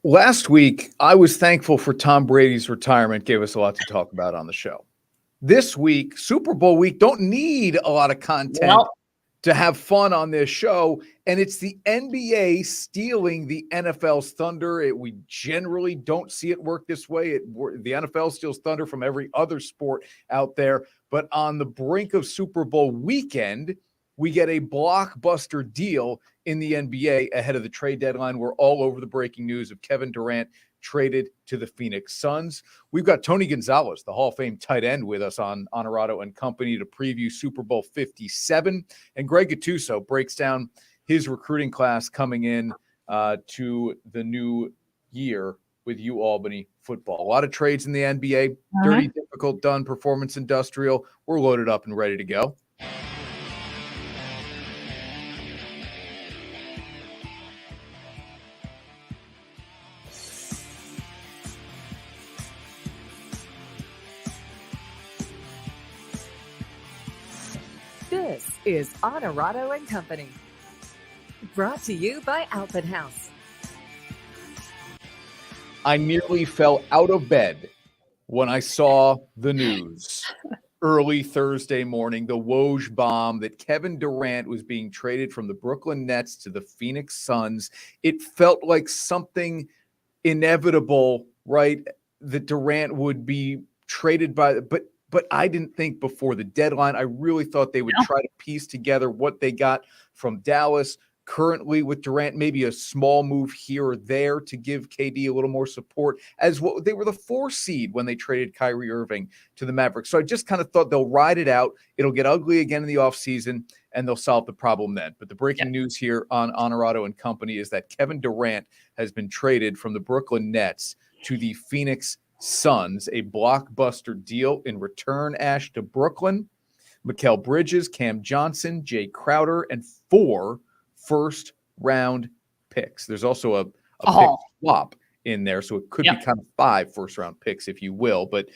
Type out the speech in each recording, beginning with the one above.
Last week, I was thankful for Tom Brady's retirement, gave us a lot to talk about on the show. This week, Super Bowl week, don't need a lot of content to have fun on this show, and it's the NBA stealing the NFL's thunder. We generally don't see it work this way. The NFL steals thunder from every other sport out there, but on the brink of Super Bowl weekend, we get a blockbuster deal in the NBA ahead of the trade deadline. We're all over the breaking news of Kevin Durant traded to the Phoenix Suns. We've got Tony Gonzalez, the Hall of Fame tight end, with us on Onorato Company to preview Super Bowl 57. And Greg Gattuso breaks down his recruiting class coming in to the new year with UAlbany football. A lot of trades in the NBA, dirty, difficult, done, performance industrial. We're loaded up and ready to go. This is Onorato Company, brought to you by Albany House. I nearly fell out of bed when I saw the news early Thursday morning, the Woj bomb that Kevin Durant was being traded from the Brooklyn Nets to the Phoenix Suns. It felt like something inevitable, right? That Durant would be traded but I didn't think before the deadline. I really thought they would try to piece together what they got from Dallas. Currently with Durant, maybe a small move here or there to give KD a little more support, as what they were the 4 seed when they traded Kyrie Irving to the Mavericks. So I just kind of thought they'll ride it out. It'll get ugly again in the offseason, and they'll solve the problem then. But the breaking news here on Onorato Company is that Kevin Durant has been traded from the Brooklyn Nets to the Phoenix Suns, a blockbuster deal in return, Ash, to Brooklyn, Mikal Bridges, Cam Johnson, Jay Crowder, and 4 first-round picks. There's also a pick swap in there, so it could be kind of 5 first-round picks, if you will. But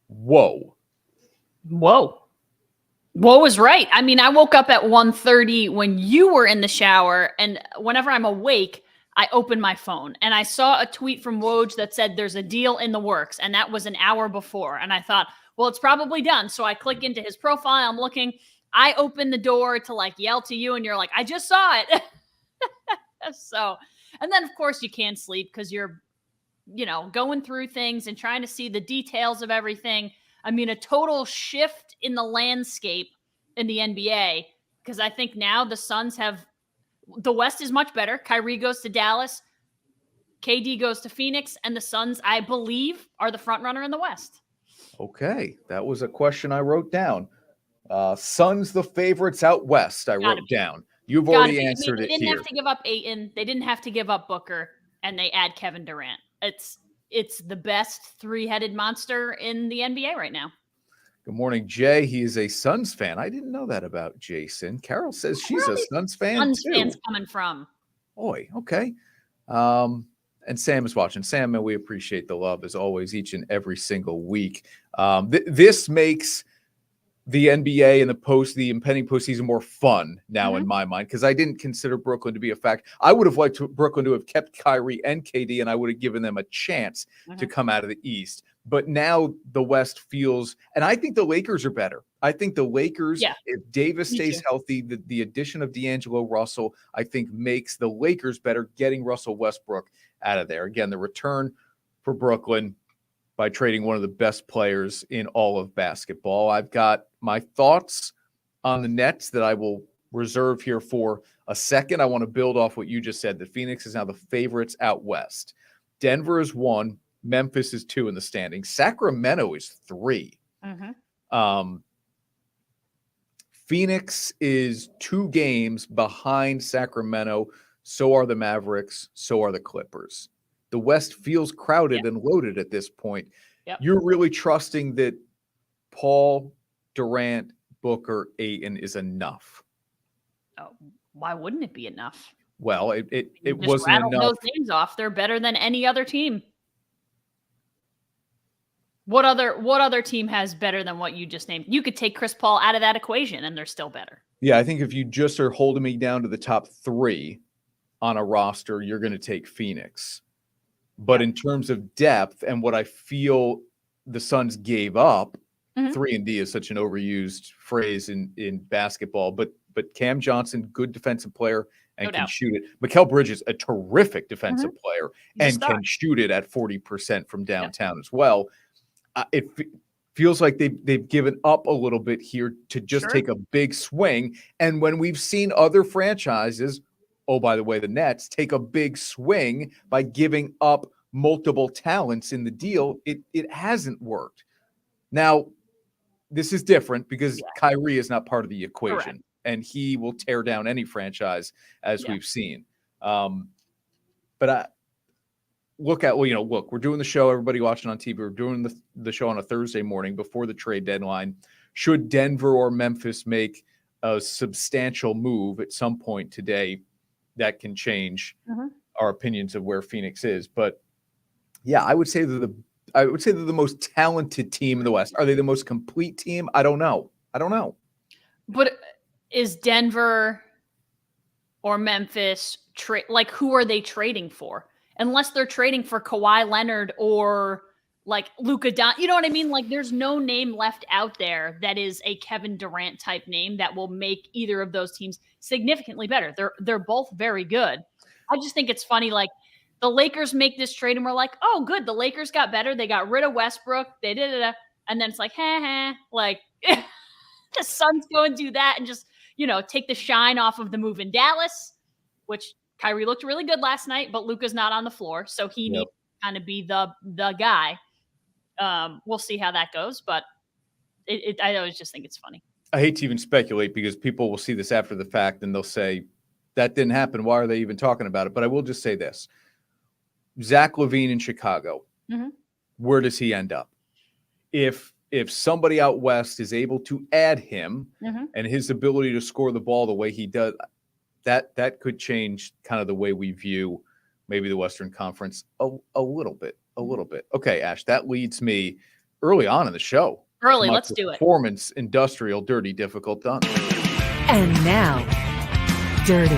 whoa is right. I mean, I woke up at 1:30 when you were in the shower, and whenever I'm awake, I opened my phone and I saw a tweet from Woj that said there's a deal in the works. And that was an hour before. And I thought, well, it's probably done. So I click into his profile. I'm looking. I open the door to yell to you and you're like, I just saw it. So, and then of course you can't sleep because you're, going through things and trying to see the details of everything. I mean, a total shift in the landscape in the NBA, because I think now the Suns the West is much better. Kyrie goes to Dallas. KD goes to Phoenix. And the Suns, I believe, are the front runner in the West. Okay. That was a question I wrote down. Suns the favorites out West, I wrote down. You've already answered it here. They didn't have to give up Ayton. They didn't have to give up Booker. And they add Kevin Durant. It's the best 3-headed monster in the NBA right now. Good morning, Jay. He is a Suns fan. I didn't know that about Jason. Carol says she's a Suns fan Suns too. Fans coming from? Boy, okay. And Sam is watching. Sam, we appreciate the love as always, each and every single week. This makes the NBA and the impending postseason more fun now in my mind, because I didn't consider Brooklyn to be a fact. I would have liked Brooklyn to have kept Kyrie and KD, and I would have given them a chance to come out of the East. But now the West feels, and I think the Lakers are better. I think the Lakers, if Davis stays healthy, the addition of D'Angelo Russell, I think makes the Lakers better, getting Russell Westbrook out of there. Again, the return for Brooklyn by trading one of the best players in all of basketball. I've got my thoughts on the Nets that I will reserve here for a second. I want to build off what you just said. The Phoenix is now the favorites out West. Denver is 1. Memphis is 2 in the standings. Sacramento is 3. Phoenix is 2 games behind Sacramento. So are the Mavericks. So are the Clippers. The West feels crowded and loaded at this point. You're really trusting that Paul, Durant, Booker, Ayton is enough. Oh, why wouldn't it be enough? Well, it wasn't enough. Those names off. They're better than any other team. What other team has better than what you just named? You could take Chris Paul out of that equation and they're still better. Yeah, I think if you just are holding me down to the top 3 on a roster, you're going to take Phoenix. But in terms of depth and what I feel the Suns gave up, 3-and-D is such an overused phrase in basketball, but Cam Johnson, good defensive player and can shoot it. Mikal Bridges, a terrific defensive player and can shoot it at 40% from downtown as well. It feels like they've given up a little bit here to just take a big swing. And when we've seen other franchises, oh, by the way, the Nets, take a big swing by giving up multiple talents in the deal, it hasn't worked. Now, this is different because Kyrie is not part of the equation, and he will tear down any franchise as we've seen. But look, we're doing the show, everybody watching on TV, we're doing the show on a Thursday morning before the trade deadline. Should Denver or Memphis make a substantial move at some point today, that can change our opinions of where Phoenix is. But yeah, I would say they're the most talented team in the West. Are they the most complete team? I don't know. But is Denver or Memphis who are they trading for? Unless they're trading for Kawhi Leonard or like Luka you know what I mean? Like there's no name left out there that is a Kevin Durant type name that will make either of those teams significantly better. They're both very good. I just think it's funny, like the Lakers make this trade and we're like, oh, good. The Lakers got better. They got rid of Westbrook. They did it. And then it's like, like the Suns go and do that and just, take the shine off of the move in Dallas, which Kyrie looked really good last night, but Luka's not on the floor. So he needs to kind of be the guy. We'll see how that goes, but I always just think it's funny. I hate to even speculate because people will see this after the fact and they'll say, that didn't happen. Why are they even talking about it? But I will just say this. Zach LaVine in Chicago, where does he end up? If somebody out west is able to add him and his ability to score the ball the way he does, that could change kind of the way we view maybe the Western Conference a little bit. Okay, Ash, that leads me early on in the show. Let's do it. Performance, industrial, dirty, difficult, done. And now, dirty,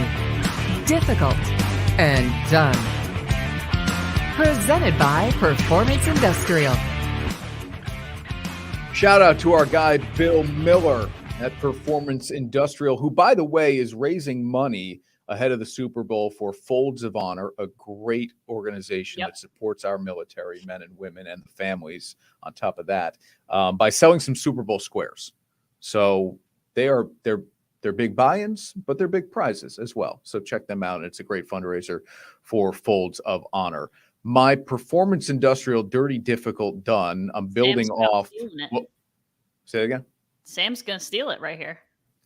difficult, and done. Presented by Performance Industrial. Shout out to our guy, Bill Miller at Performance Industrial, who, by the way, is raising money ahead of the Super Bowl for Folds of Honor, a great organization that supports our military men and women and the families on top of that, by selling some Super Bowl squares. So they're big buy-ins, but they're big prizes as well. So check them out. It's a great fundraiser for Folds of Honor. My Performance Industrial dirty, difficult, done. I'm building off. Say it again. Sam's going to steal it right here.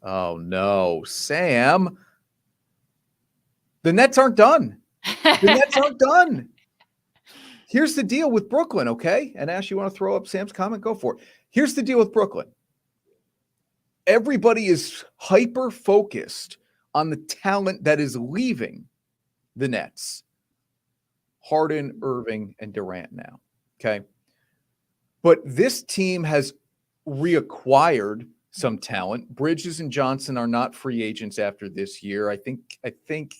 Oh, no. Sam. The Nets aren't done. Here's the deal with Brooklyn, okay? And Ash, you want to throw up Sam's comment? Go for it. Here's the deal with Brooklyn. Everybody is hyper-focused on the talent that is leaving the Nets. Harden, Irving, and Durant now, okay? But this team has reacquired some talent. Bridges and Johnson are not free agents after this year. I think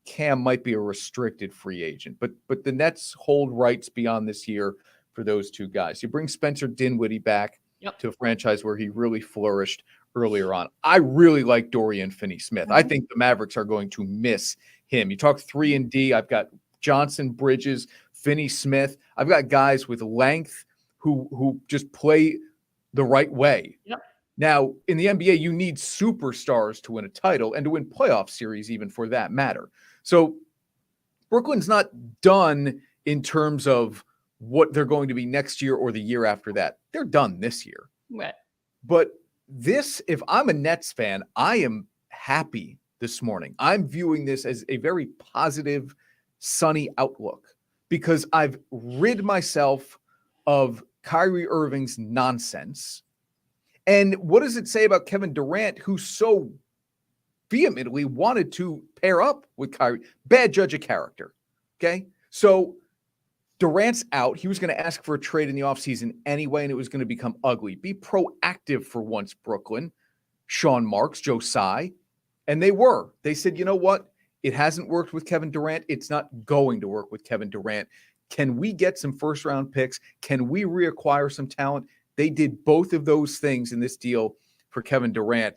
Cam might be a restricted free agent, but the Nets hold rights beyond this year for those two guys. You bring Spencer Dinwiddie back to a franchise where he really flourished earlier on. I really like Dorian Finney-Smith. I think the Mavericks are going to miss him. You talk 3-and-D. I've got Johnson, Bridges, Finney-Smith. I've got guys with length who just play the right way. Now, in the NBA, you need superstars to win a title and to win playoff series, even for that matter. So Brooklyn's not done in terms of what they're going to be next year or the year after that. They're done this year. Right. But if I'm a Nets fan, I am happy this morning. I'm viewing this as a very positive, sunny outlook because I've rid myself of Kyrie Irving's nonsense. And what does it say about Kevin Durant, who so vehemently wanted to pair up with Kyrie? Bad judge of character. Okay. So Durant's out. He was going to ask for a trade in the offseason anyway, and it was going to become ugly. Be proactive for once, Brooklyn. Sean Marks, Joe Tsai. And they were. They said, you know what? It hasn't worked with Kevin Durant. It's not going to work with Kevin Durant. Can we get some first-round picks? Can we reacquire some talent? They did both of those things in this deal for Kevin Durant.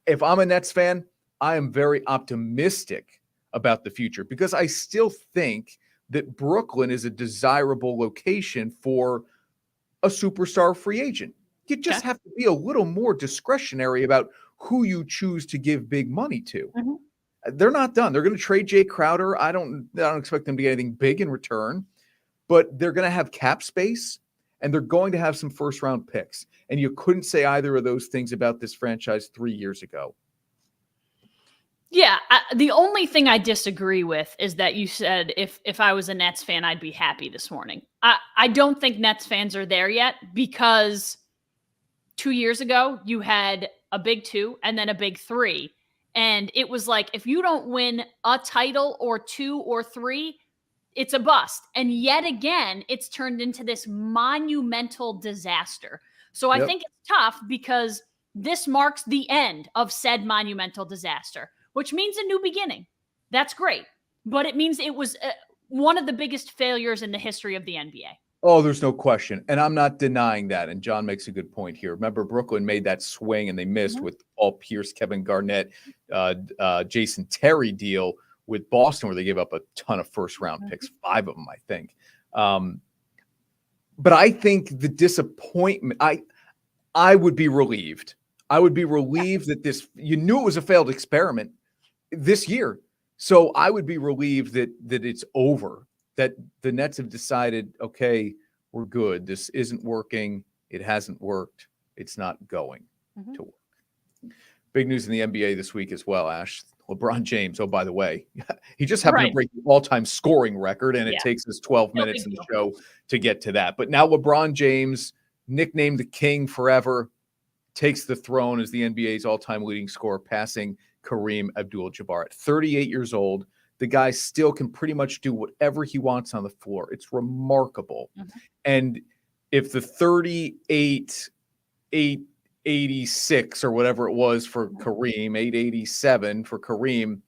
If I'm a Nets fan, I am very optimistic about the future because I still think that Brooklyn is a desirable location for a superstar free agent. You just have to be a little more discretionary about who you choose to give big money to. They're not done. They're going to trade Jay Crowder. I don't expect them to get anything big in return, but they're going to have cap space and they're going to have some first round picks. And you couldn't say either of those things about this franchise 3 years ago. Yeah, the only thing I disagree with is that you said if I was a Nets fan, I'd be happy this morning. I don't think Nets fans are there yet because 2 years ago, you had a big 2 and then a big 3. And it was like, if you don't win a title or 2 or 3, it's a bust. And yet again, it's turned into this monumental disaster. So I think it's tough because this marks the end of said monumental disaster, which means a new beginning. That's great. But it means it was one of the biggest failures in the history of the NBA. Oh, there's no question. And I'm not denying that. And John makes a good point here. Remember, Brooklyn made that swing and they missed with Paul Pierce, Kevin Garnett, Jason Terry deal with Boston, where they gave up a ton of first round picks, 5 of them, I think. But I think the disappointment, I would be relieved. I would be relieved that you knew it was a failed experiment this year. So I would be relieved that it's over, that the Nets have decided, okay, we're good. This isn't working. It hasn't worked. It's not going to work. Big news in the NBA this week as well, Ash. LeBron James, oh, by the way, he just happened to break the all-time scoring record, and it takes us 12 minutes in the show to get to that. But now LeBron James, nicknamed the King forever, takes the throne as the NBA's all-time leading scorer, passing Kareem Abdul-Jabbar. At 38 years old, the guy still can pretty much do whatever he wants on the floor. It's remarkable. And if the 886 or whatever it was for Kareem, 887 for Kareem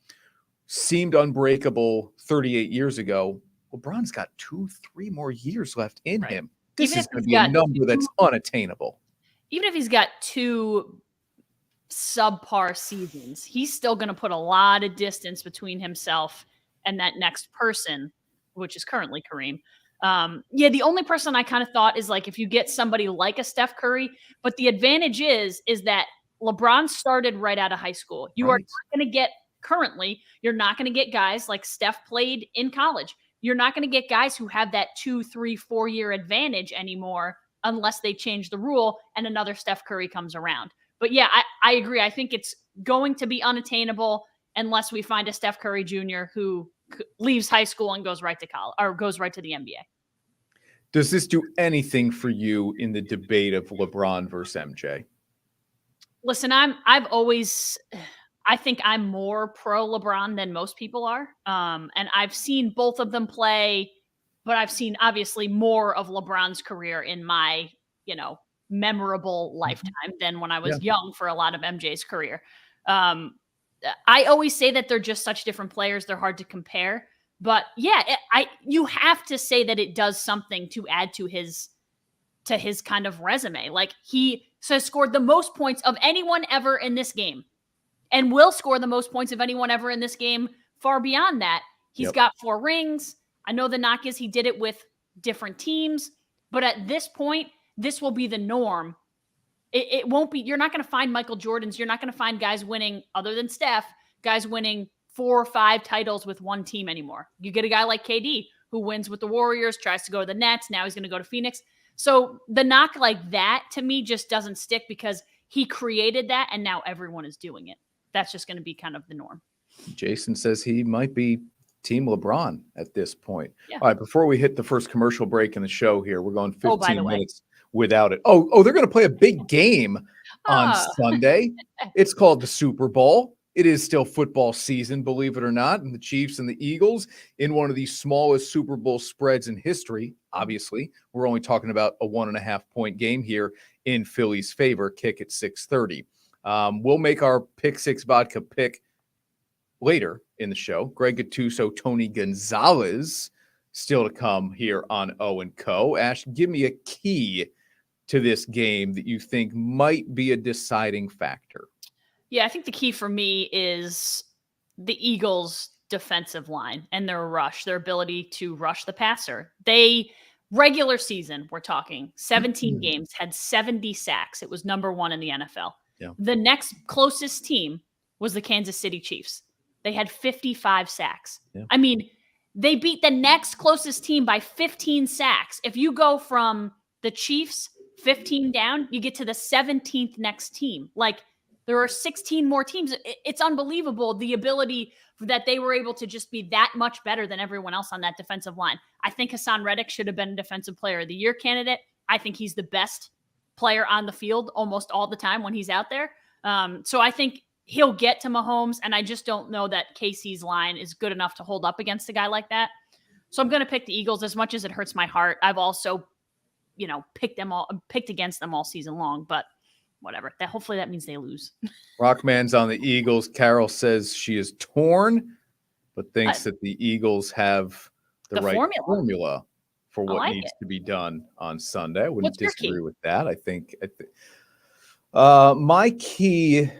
seemed unbreakable 38 years ago, LeBron's got 2-3 more years left in him. This is going to be a number that's unattainable. Even if he's got 2 subpar seasons, he's still going to put a lot of distance between himself and that next person, which is currently Kareem. The only person I kind of thought is like if you get somebody like a Steph Curry, but the advantage is that LeBron started right out of high school. You are not going to get you're not going to get guys like Steph played in college. You're not going to get guys who have that 2, 3, 4 year advantage anymore unless they change the rule and another Steph Curry comes around. But yeah, I agree. I think it's going to be unattainable unless we find a Steph Curry Jr. who leaves high school and goes right to college or goes right to the NBA. Does this do anything for you in the debate of LeBron versus MJ? Listen, I think I'm more pro LeBron than most people are. And I've seen both of them play, but I've seen obviously more of LeBron's career in my, memorable lifetime than when I was young for a lot of MJ's career. I always say that they're just such different players. They're hard to compare. But yeah, you have to say that it does something to add to his kind of resume. Like he has scored the most points of anyone ever in this game and will score the most points of anyone ever in this game far beyond that. He's got 4 rings. I know the knock is he did it with different teams, but at this point, this will be the norm. It won't be, you're not going to find Michael Jordans. You're not going to find guys winning, other than Steph, guys winning 4 or 5 titles with one team anymore. You get a guy like KD who wins with the Warriors, tries to go to the Nets. Now he's going to go to Phoenix. So the knock like that to me just doesn't stick because he created that and now everyone is doing it. That's just going to be kind of the norm. Jason says he might be Team LeBron at this point. All right, before we hit the first commercial break in the show here, we're going 15 minutes without it. Oh, they're going to play a big game on Sunday. It's called the Super Bowl. It is still football season, believe it or not, and the Chiefs and the Eagles in one of the smallest Super Bowl spreads in history. Obviously, we're only talking about a 1.5-point game here in Philly's favor, kick at 6:30. We'll make our Pick 6 vodka pick later in the show. Greg Gattuso, Tony Gonzalez, still to come here on O & Co. Ash, give me a key to this game that you think might be a deciding factor. Yeah, I think the key for me is the Eagles' defensive line and their rush, their ability to rush the passer. They, regular season, we're talking 17 games, had 70 sacks. It was number 1 in the NFL. Yeah. The next closest team was the Kansas City Chiefs. They had 55 sacks. Yeah. I mean, they beat the next closest team by 15 sacks. If you go from the Chiefs 15 down, you get to the 17th next team. Like, there are 16 more teams. It's unbelievable the ability that they were able to just be that much better than everyone else on that defensive line. I think Hassan Reddick should have been a Defensive Player of the Year candidate. I think he's the best player on the field almost all the time when he's out there. So I think he'll get to Mahomes, and I just don't know that KC's line is good enough to hold up against a guy like that. So I'm going to pick the Eagles as much as it hurts my heart. I've also, picked against them all season long, but whatever. Hopefully that means they lose. Rockman's on the Eagles. Carol says she is torn, but thinks that the Eagles have the right formula for what needs to be done on Sunday. I wouldn't disagree with that. I think my key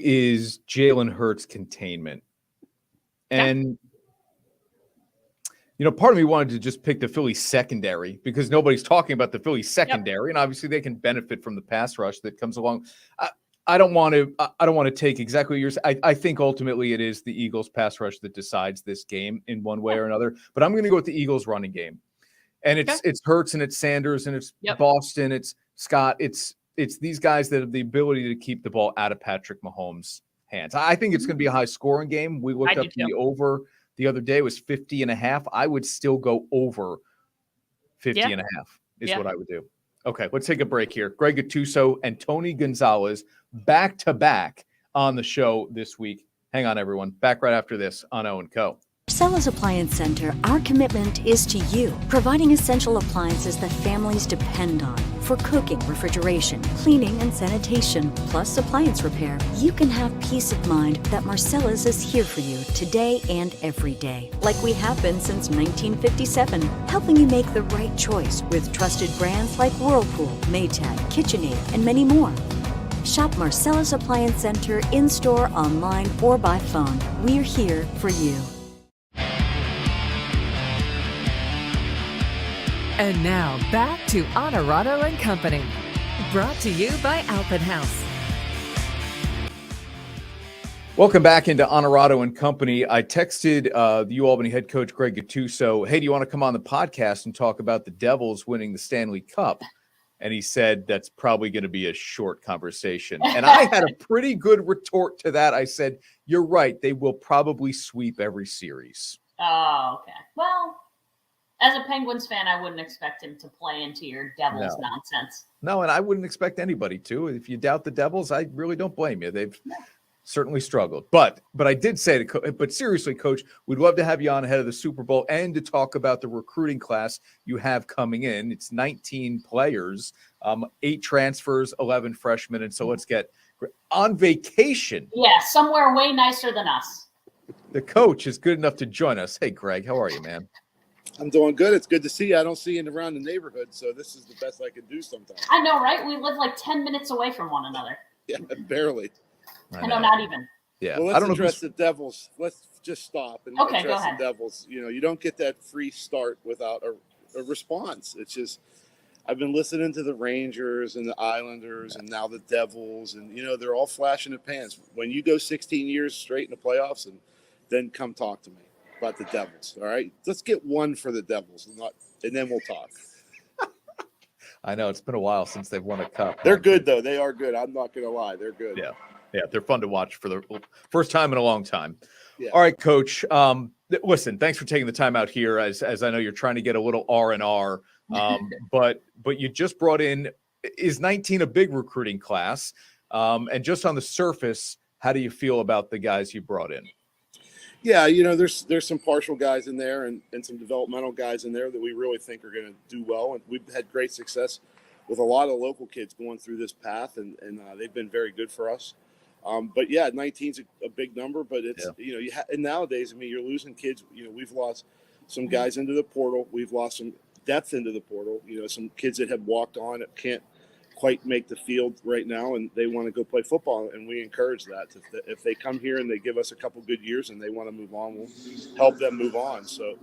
is Jalen Hurts containment. And part of me wanted to just pick the Philly secondary because nobody's talking about the Philly secondary, and obviously they can benefit from the pass rush that comes along. I don't want to take exactly what you're saying. I think ultimately it is the Eagles pass rush that decides this game in one way or another. But I'm going to go with the Eagles running game, and it's Hurts and it's Sanders and it's Boston, it's Scott, it's these guys that have the ability to keep the ball out of Patrick Mahomes' hands. I think it's going to be a high scoring game. We looked up the over. The other day was 50.5. I would still go over 50.5 is what I would do. Okay, let's take a break here. Greg Gattuso and Tony Gonzalez back-to-back on the show this week. Hang on, everyone. Back right after this on O & Co. Marcella's Appliance Center, our commitment is to you, providing essential appliances that families depend on. For cooking, refrigeration, cleaning, and sanitation, plus appliance repair, you can have peace of mind that Marcella's is here for you today and every day. Like we have been since 1957, helping you make the right choice with trusted brands like Whirlpool, Maytag, KitchenAid, and many more. Shop Marcella's Appliance Center in-store, online, or by phone. We're here for you. And now back to Onorato Company, brought to you by Alpen House. Welcome back into Onorato Company. I texted the UAlbany head coach Greg Gattuso, hey, do you want to come on the podcast and talk about the Devils winning the Stanley Cup? And he said that's probably going to be a short conversation. And I had a pretty good retort to that. I said, you're right. They will probably sweep every series. Oh, okay. Well, as a Penguins fan, I wouldn't expect him to play into your Devils nonsense. No, and I wouldn't expect anybody to. If you doubt the Devils, I really don't blame you. They've certainly struggled. But I did say but seriously, Coach, we'd love to have you on ahead of the Super Bowl and to talk about the recruiting class you have coming in. It's 19 players, 8 transfers, 11 freshmen. And so let's get on vacation. Yeah, somewhere way nicer than us. The coach is good enough to join us. Hey, Greg, how are you, man? I'm doing good. It's good to see you. I don't see you around the neighborhood, so this is the best I can do sometimes. I know, right? We live like 10 minutes away from one another. Yeah, barely. I know, not even. Yeah. Well, let's address the Devils. Let's just stop and address the Devils. You don't get that free start without a response. It's just I've been listening to the Rangers and the Islanders and now the Devils, and, they're all flash in the pans. When you go 16 years straight in the playoffs, and then come talk to me about the Devils, all right? Let's get one for the Devils, and then we'll talk. I know it's been a while since they've won a cup. They're good, though. They are good. I'm not going to lie. They're good. Yeah, they're fun to watch for the first time in a long time. Yeah. All right, Coach. Listen, thanks for taking the time out here. As I know you're trying to get a little R&R, but you just brought in. Is 19 a big recruiting class? And just on the surface, how do you feel about the guys you brought in? Yeah, there's some partial guys in there and some developmental guys in there that we really think are going to do well. And we've had great success with a lot of local kids going through this path, and they've been very good for us. But yeah, 19's a big number, but it's, and nowadays, I mean, you're losing kids. We've lost some guys into the portal. We've lost some depth into the portal. Some kids that have walked on that can't quite make the field right now, and they want to go play football, and we encourage that. If they come here and they give us a couple good years and they want to move on, we'll help them move on. So,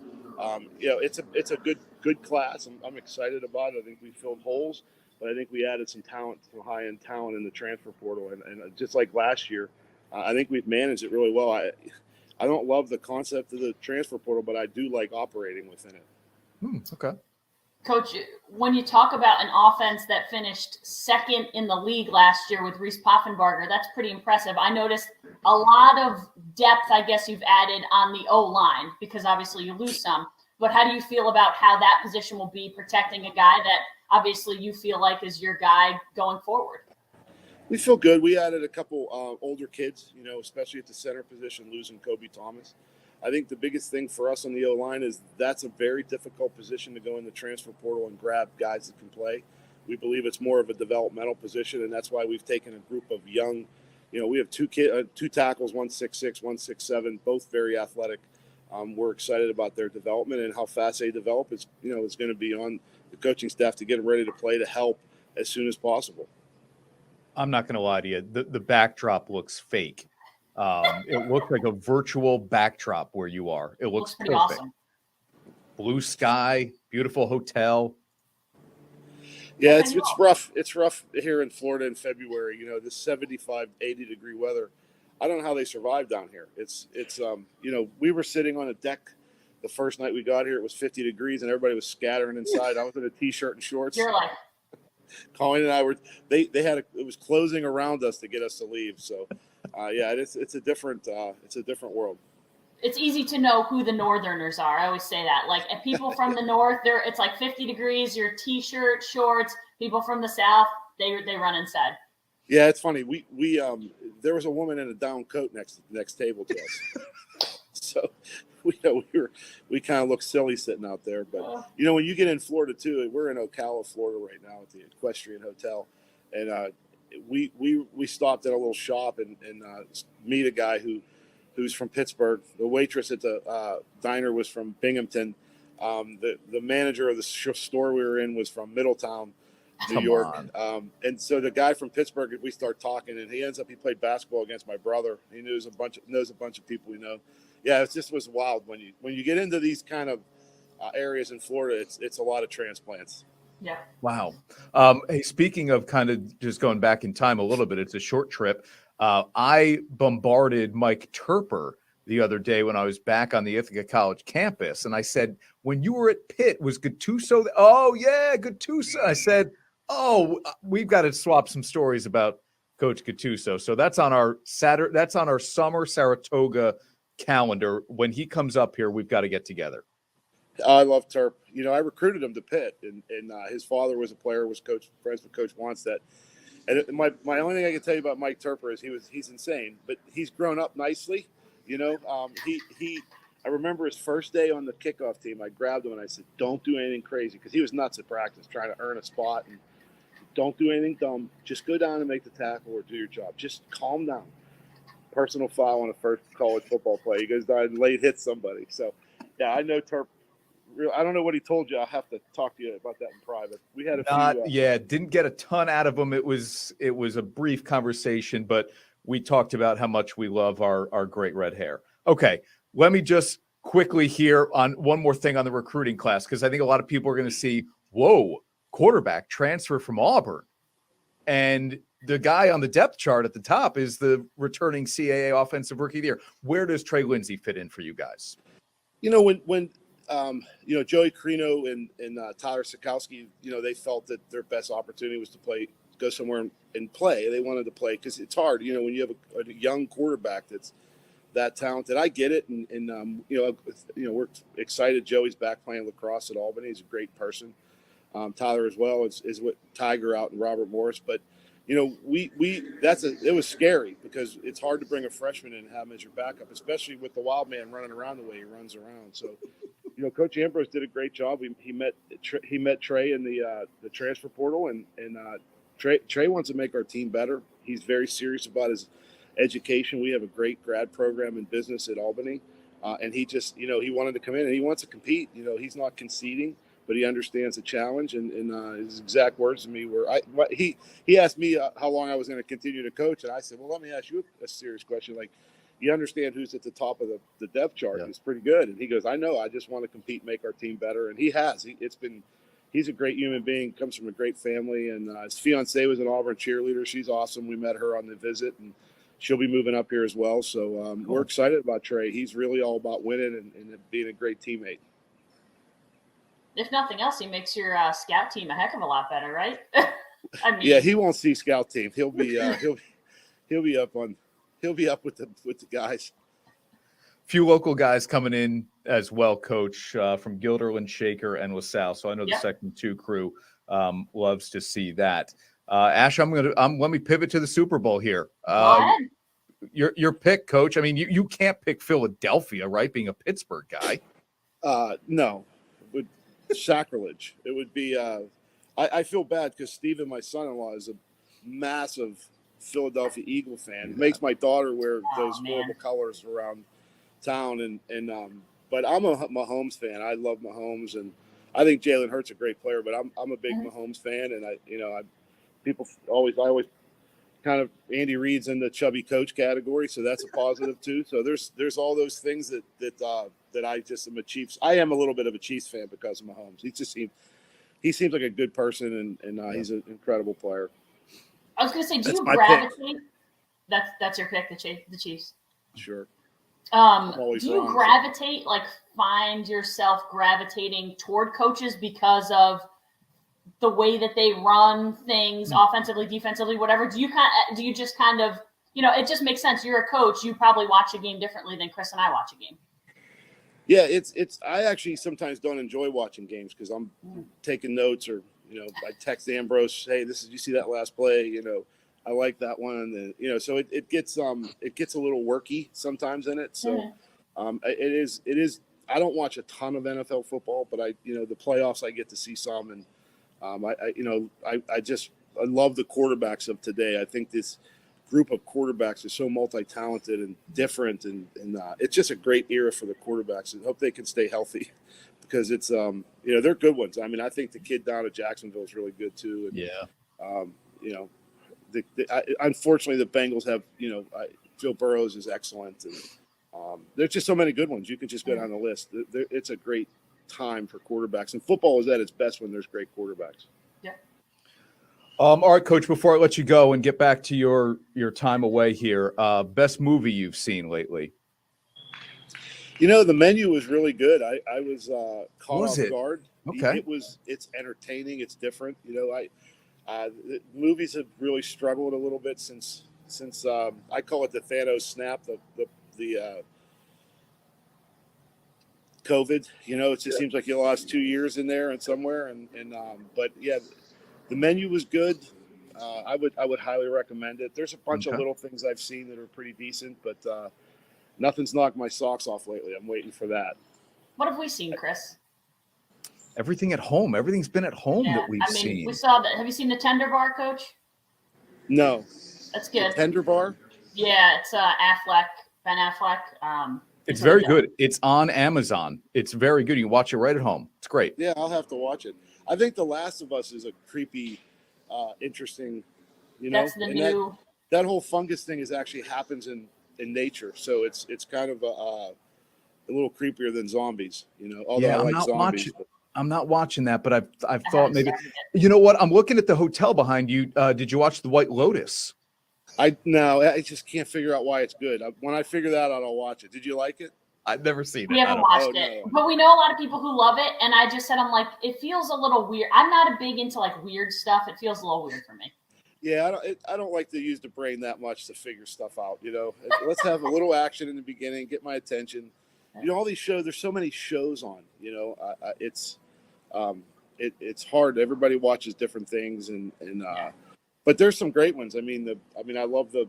it's a good class. I'm excited about it. I think we filled holes, but I think we added some talent, some high-end talent in the transfer portal, and just like last year, I think we've managed it really well. I don't love the concept of the transfer portal, but I do like operating within it. Okay. Coach, when you talk about an offense that finished second in the league last year with Reese Poffenbarger, that's pretty impressive. I noticed a lot of depth, I guess, you've added on the O-line because obviously you lose some. But how do you feel about how that position will be protecting a guy that obviously you feel like is your guy going forward? We feel good. We added a couple older kids, especially at the center position, losing Kobe Thomas. I think the biggest thing for us on the O-line is that's a very difficult position to go in the transfer portal and grab guys that can play. We believe it's more of a developmental position, and that's why we've taken a group of young, we have two tackles, 1'6'6", 1'6'7", both very athletic. We're excited about their development and how fast they develop. It's going to be on the coaching staff to get them ready to play to help as soon as possible. I'm not going to lie to you. The backdrop looks fake. It looks like a virtual backdrop where you are. It looks pretty perfect. Awesome. Blue sky, beautiful hotel. Yeah, it's rough. It's rough here in Florida in February. This 75, 80 degree weather. I don't know how they survive down here. It's we were sitting on a deck the first night we got here. It was 50 degrees and everybody was scattering inside. I was in a t-shirt and shorts. You're like, Colleen and I were. It was closing around us to get us to leave. So. It's a different world. It's easy to know who the Northerners are. I always say that. Like, if people from the North, it's like 50 degrees, your t-shirt, shorts. People from the South, they run inside. Yeah, it's funny. We there was a woman in a down coat next table to us. So we kind of look silly sitting out there. But when you get in Florida too, we're in Ocala, Florida right now at the Equestrian Hotel, and we stopped at a little shop and meet a guy who's from Pittsburgh. The waitress at the diner was from Binghamton. The manager of the store we were in was from Middletown, New York. And so the guy from Pittsburgh, we start talking, and he played basketball against my brother. He knows a bunch of people we know. Yeah, it just was wild when you get into these kind of areas in Florida. It's a lot of transplants. Yeah. Wow. Hey, speaking of kind of just going back in time a little bit, it's a short trip. I bombarded Mike Turper the other day when I was back on the Ithaca College campus, and I said, when you were at Pitt, was Gattuso? Oh yeah, Gattuso. I said, we've got to swap some stories about Coach Gattuso. So that's on our Saturday. That's on our summer Saratoga calendar. When he comes up here, we've got to get together. I love Turp. I recruited him to Pitt, and his father was a player, was friends with Coach Wannstedt. And my only thing I can tell you about Mike Turper is he's insane, but he's grown up nicely. I remember his first day on the kickoff team. I grabbed him and I said, "Don't do anything crazy," because he was nuts at practice, trying to earn a spot. And don't do anything dumb. Just go down and make the tackle or do your job. Just calm down. Personal foul on a first college football play. He goes down and late hits somebody. So, yeah, I know Turp. I don't know what he told you. I'll have to talk to you about that in private. We had didn't get a ton out of him. It was a brief conversation, but we talked about how much we love our great red hair. Okay, let me just quickly here on one more thing on the recruiting class, because I think a lot of people are going to see, whoa, quarterback transfer from Auburn. And the guy on the depth chart at the top is the returning CAA Offensive Rookie of the Year. Where does Trey Lindsey fit in for you guys? When Joey Carino and Tyler Sikowski, they felt that their best opportunity was to go somewhere and play. They wanted to play because it's hard, when you have a young quarterback that's that talented. I get it, and we're excited. Joey's back playing lacrosse at Albany. He's a great person. Tyler as well is with Tiger out and Robert Morris, but it was scary because it's hard to bring a freshman in and have him as your backup, especially with the wild man running around the way he runs around. So, Coach Ambrose did a great job. He met Trey in the transfer portal, and Trey wants to make our team better. He's very serious about education. We have a great grad program in business at Albany. And he just, he wanted to come in and he wants to compete. He's not conceding, but he understands the challenge. And his exact words to me were, he asked me how long I was going to continue to coach. And I said, well, let me ask you a serious question. Like, you understand who's at the top of the depth chart? Yeah. It's pretty good. And he goes, I know, I just want to compete, make our team better. And he has. He's a great human being, comes from a great family. And his fiance was an Auburn cheerleader. She's awesome. We met her on the visit, and she'll be moving up here as well. So cool. We're excited about Trey. He's really all about winning and being a great teammate. If nothing else, he makes your scout team a heck of a lot better, right? I mean, yeah, he won't see scout team. He'll be he'll be up with the guys. Few local guys coming in as well, Coach, from Guilderland, Shaker, and LaSalle. So I know the second 2 crew loves to see that. Ash, let me pivot to the Super Bowl here. Your pick, Coach. I mean, you can't pick Philadelphia, right? Being a Pittsburgh guy. No, it would sacrilege. It would be. I feel bad because Steven, my son-in-law, is a massive Philadelphia Eagle fan. It makes my daughter wear those horrible colors around town, but I'm a Mahomes fan. I love Mahomes, and I think Jalen Hurts a great player. But I'm a big Mahomes fan, and I always kind of Andy Reid's in the chubby coach category, so that's a positive too. So there's all those things that I just am a Chiefs. I am a little bit of a Chiefs fan because of Mahomes. He seems like a good person, and he's an incredible player. I was going to say, do you gravitate? That's your pick, the Chiefs. Sure. Do you gravitate, like find yourself gravitating toward coaches because of the way that they run things offensively, defensively, whatever? Do you just kind of, it just makes sense. You're a coach. You probably watch a game differently than Chris and I watch a game. Yeah, I actually sometimes don't enjoy watching games because I'm taking notes or, I text Ambrose, hey, did you see that last play? I like that one. And, so it gets a little worky sometimes in it. So it is, I don't watch a ton of NFL football, but the playoffs, I get to see some. And I love the quarterbacks of today. I think this group of quarterbacks is so multi-talented and different. And it's just a great era for the quarterbacks, and hope they can stay healthy because it's, they're good ones. I mean, I think the kid down at Jacksonville is really good too. And, unfortunately, the Bengals have, Joe Burrows is excellent. And there's just so many good ones. You can just go down the list. It's a great time for quarterbacks. And football is at its best when there's great quarterbacks. Yeah. All right, Coach, before I let you go and get back to your time away here, best movie you've seen lately? The Menu was really good. I was caught off guard. Okay. It's entertaining. It's different. The movies have really struggled a little bit since I call it the Thanos snap, the COVID. It just seems like you lost 2 years in there and somewhere. But yeah, the Menu was good. I would highly recommend it. There's a bunch of little things I've seen that are pretty decent, but nothing's knocked my socks off lately. I'm waiting for that. What have we seen, Chris? Everything at home. Everything's been at home that we've seen. We saw that. Have you seen The Tender Bar, Coach? No. That's good. The Tender Bar? Yeah, it's Ben Affleck. It's very good. It's on Amazon. It's very good. You can watch it right at home. It's great. Yeah, I'll have to watch it. I think The Last of Us is a creepy, interesting, That's the new. That whole fungus thing actually happens in nature, so it's kind of a little creepier than zombies. Although I like zombies. I'm not watching that, but I've thought maybe. You know what? I'm looking at the hotel behind you. Did you watch The White Lotus? No, I just can't figure out why it's good. When I figure that out, I'll watch it. Did you like it? I've never seen it. We haven't watched it, but we know a lot of people who love it. And I just said, I'm like, it feels a little weird. I'm not a big into like weird stuff. It feels a little weird for me. Yeah, I don't like to use the brain that much to figure stuff out. Let's have a little action in the beginning, get my attention. All these shows. There's so many shows on. It's hard. Everybody watches different things, but there's some great ones. I love the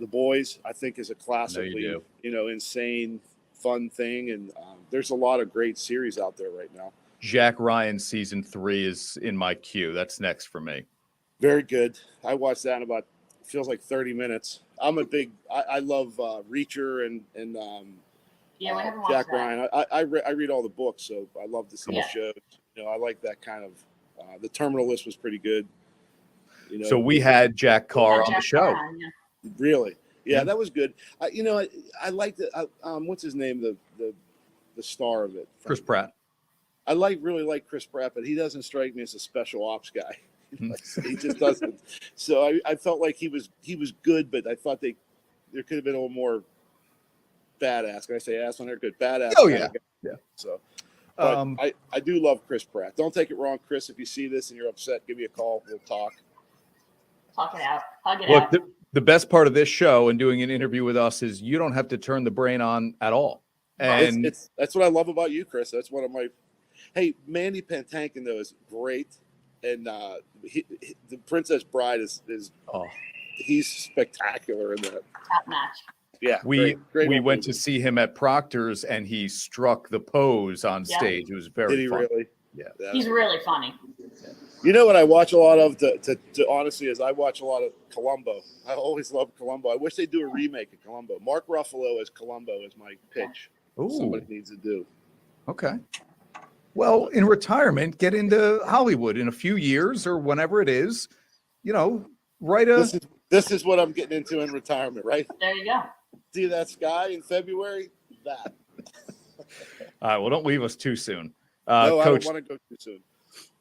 Boys. I think is a classically insane fun thing, and there's a lot of great series out there right now. Jack Ryan season 3 is in my queue. That's next for me. Very good. I watched that in about feels like 30 minutes. I love Reacher and Yeah, we haven't Jack watched that. Ryan. I read all the books, so I love to see the shows. I like that kind of. The Terminal List was pretty good. So we had Jack Carr on the show. Really? Yeah, that was good. I liked it. What's his name? The star of it. Chris Pratt. I really like Chris Pratt, but he doesn't strike me as a special ops guy. He just doesn't. So I felt like he was good, but I thought there could have been a little more badass. Can I say ass on there? Good badass. Oh yeah. Yeah. So I do love Chris Pratt. Don't take it wrong, Chris. If you see this and you're upset, give me a call. We'll talk. Talk it out. Hug it out. The best part of this show and doing an interview with us is you don't have to turn the brain on at all. And that's what I love about you, Chris. That's one of my. Hey, Mandy Patinkin though is great, and the Princess Bride is he's spectacular in that. Top match. Yeah, we went to see him at Proctor's and he struck the pose on stage. It was very Did he fun. Really? Yeah. He's really funny. You know what I watch a lot of to honestly is I watch a lot of Columbo. I always love Columbo. I wish they'd do a remake of Columbo. Mark Ruffalo as Columbo is my pitch. Ooh. Somebody needs to do. Okay. Well, in retirement, get into Hollywood in a few years or whenever it is, write a. This is what I'm getting into in retirement, right? There you go. See that sky in February? That. All right. Well, don't leave us too soon. No, Coach, I don't want to go too soon.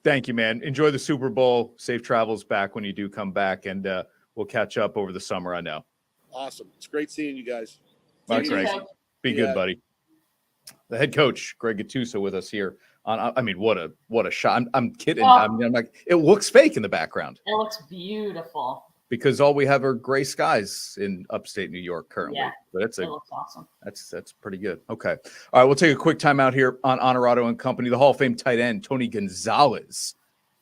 Thank you, man. Enjoy the Super Bowl. Safe travels back when you do come back, and we'll catch up over the summer, I know. Awesome. It's great seeing you guys. Bye, Greg. Be good, buddy. The head coach, Greg Gattuso, with us here. What a shot. I'm kidding. I'm like, it looks fake in the background. It looks beautiful. Because all we have are gray skies in upstate New York currently. Yeah, but it looks awesome. That's pretty good. Okay. All right, we'll take a quick time out here on Onorato and Company. The Hall of Fame tight end, Tony Gonzalez,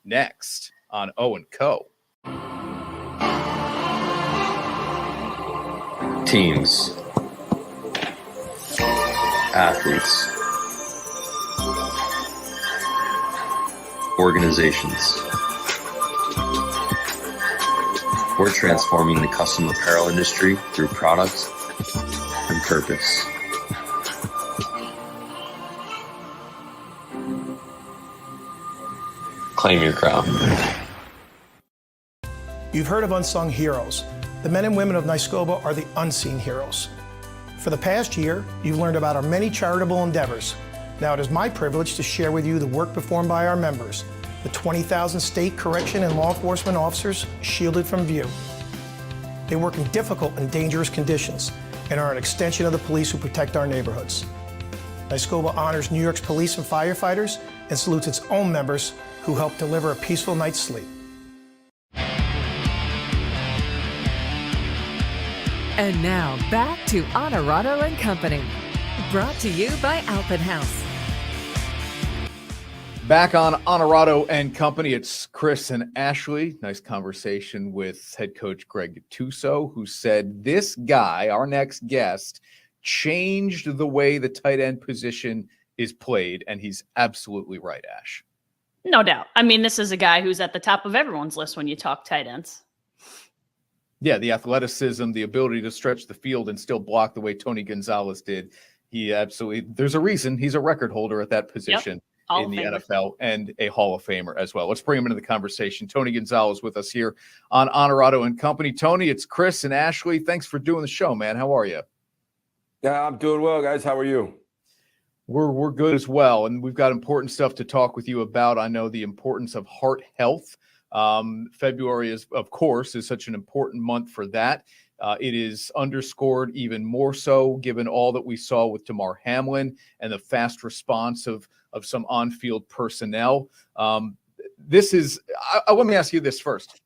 next on O & Co. Teams, athletes, organizations. We're transforming the custom apparel industry through products and purpose. Claim your crown. You've heard of unsung heroes. The men and women of Naiskoba are the unseen heroes. For the past year, you've learned about our many charitable endeavors. Now it is my privilege to share with you the work performed by our members, the 20,000 state correction and law enforcement officers shielded from view. They work in difficult and dangerous conditions and are an extension of the police who protect our neighborhoods. Naiskoba honors New York's police and firefighters and salutes its own members who help deliver a peaceful night's sleep. And now back to Onorato and Company. Brought to you by Alpin House. Back on Onorato and Company, it's Chris and Ashley. Nice conversation with head coach Greg Gattuso, who said this guy, our next guest, changed the way the tight end position is played, and he's absolutely right, Ash. No doubt. I mean, this is a guy who's at the top of everyone's list when you talk tight ends. Yeah, the athleticism, the ability to stretch the field and still block the way Tony Gonzalez did. He absolutely, there's a reason he's a record holder at that position. Yep. In the NFL and a Hall of Famer as well. Let's bring him into the conversation. Tony Gonzalez with us here on Onorato and Company. Tony, it's Chris and Ashley. Thanks for doing the show, man. How are you? Yeah, I'm doing well, guys. How are you? We're good as well, and we've got important stuff to talk with you about. I know the importance of heart health. February is, of course, is such an important month for that. It is underscored even more so given all that we saw with Damar Hamlin and the fast response of some on-field personnel. Let me ask you this first.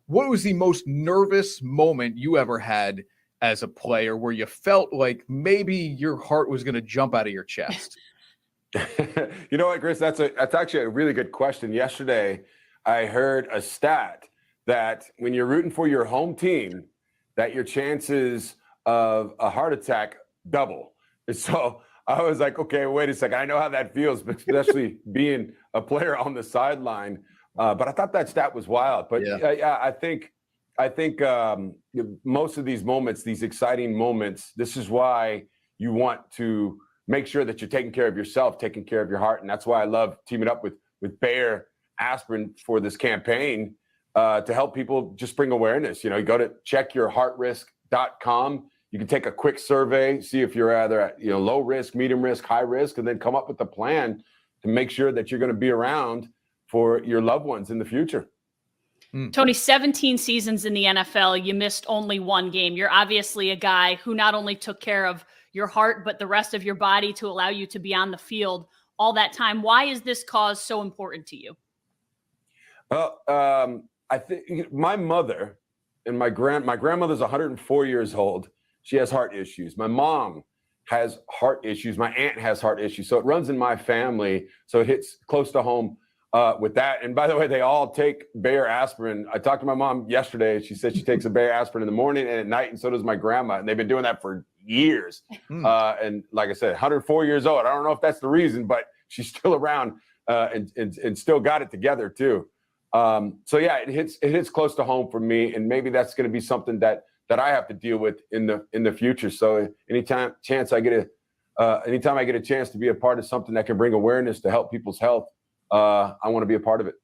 What was the most nervous moment you ever had as a player where you felt like maybe your heart was going to jump out of your chest? You know what, Chris? That's actually a really good question. Yesterday, I heard a stat that when you're rooting for your home team, that your chances of a heart attack double. And so I was like, okay, wait a second. I know how that feels, but especially being a player on the sideline. But I thought that stat was wild. But yeah, I think I think most of these moments, these exciting moments, this is why you want to make sure that you're taking care of yourself, taking care of your heart. And that's why I love teaming up with Bayer Aspirin for this campaign to help people just bring awareness. You go to checkyourheartrisk.com. You can take a quick survey, see if you're either at low risk, medium risk, high risk, and then come up with a plan to make sure that you're going to be around for your loved ones in the future. Tony, 17 seasons in the NFL, you missed only one game. You're obviously a guy who not only took care of your heart, but the rest of your body to allow you to be on the field all that time. Why is this cause so important to you? Well, I think my mother and my grandmother's 104 years old. She has heart issues. My mom has heart issues. My aunt has heart issues. So it runs in my family. So it hits close to home with that. And by the way, they all take Bayer aspirin. I talked to my mom yesterday. She said she takes a Bayer aspirin in the morning and at night, and so does my grandma. And they've been doing that for years. And like I said, 104 years old. I don't know if that's the reason, but she's still around and still got it together too. So yeah, it hits close to home for me, and maybe that's going to be something that I have to deal with in the future. So anytime I get a chance to be a part of something that can bring awareness to help people's health, I want to be a part of it.